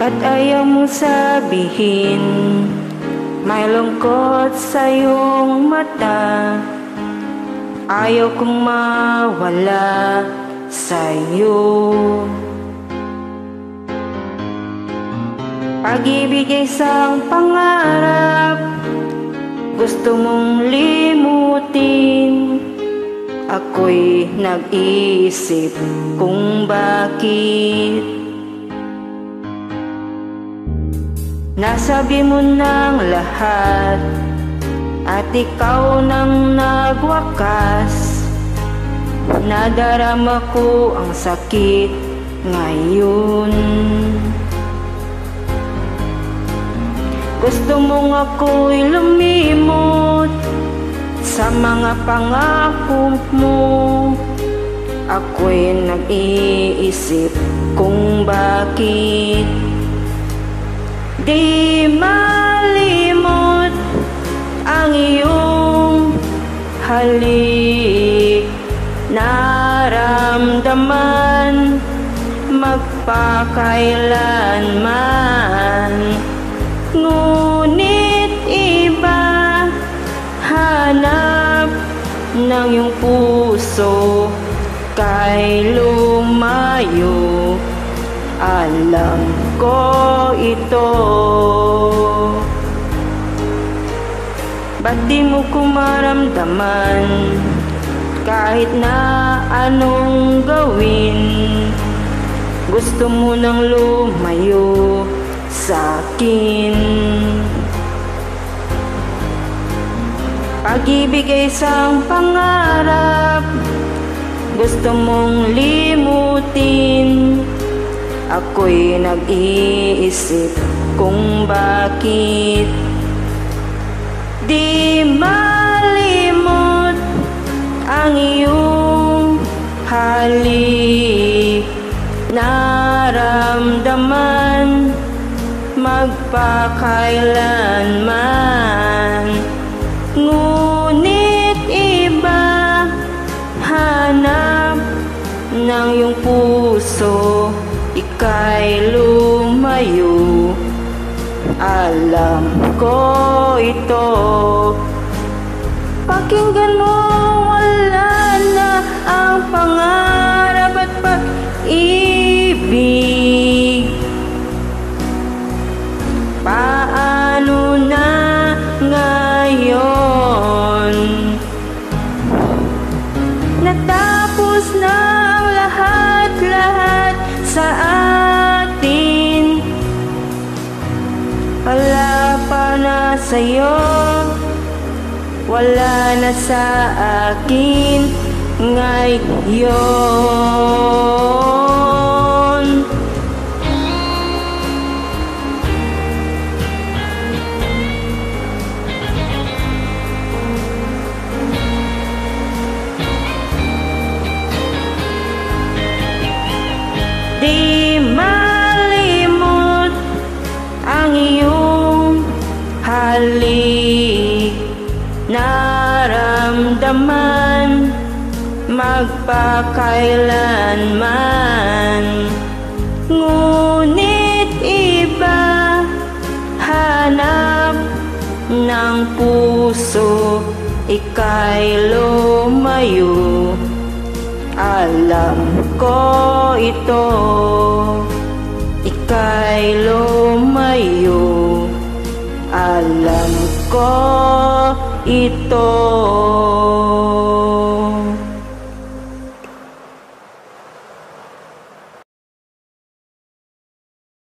At ayaw mong sabihin, may lungkot sa iyong mata. Ayaw kong mawala sa'yo. Pag-ibig ay isang pangarap, gusto mong limutin. Ako'y nag-iisip kung bakit nasabi mo ng lahat at ikaw nang nagwakas. Nadarama ko ang sakit ngayon. Gusto mong ako'y lumimot sa mga pangako mo. Ako'y nag-iisip kung bakit di malimot ang iyong halik. Naramdaman magpakailanman, ngunit iba hanap ng iyong puso kay lumayo. Alam ko ito. Ba't di mo ko maramdaman kahit na anong gawin? Gusto mo nang lumayo sa'kin. Pag-ibig ay isang pangarap, gusto mong limutin. Ako'y nag-iisip kung bakit di malimot ang iyong halik. Naramdaman magpakailanman, ngunit iba hanap ng iyong puso, ika'y lumayo. Alam ko ito. Pakinggan mo, wala na ang pangarap at pag-ibig. Paano na ngayon? Natapos na ang lahat-lahat sa atin. Wala pa na sa'yo, wala na sa akin ngayon. Di malimot ang iyong halik. Naramdaman magpakailanman, ngunit iba hanap ng puso, ika'y lumayo. Alam ko ito. Ika'y lumayo. Alam ko ito.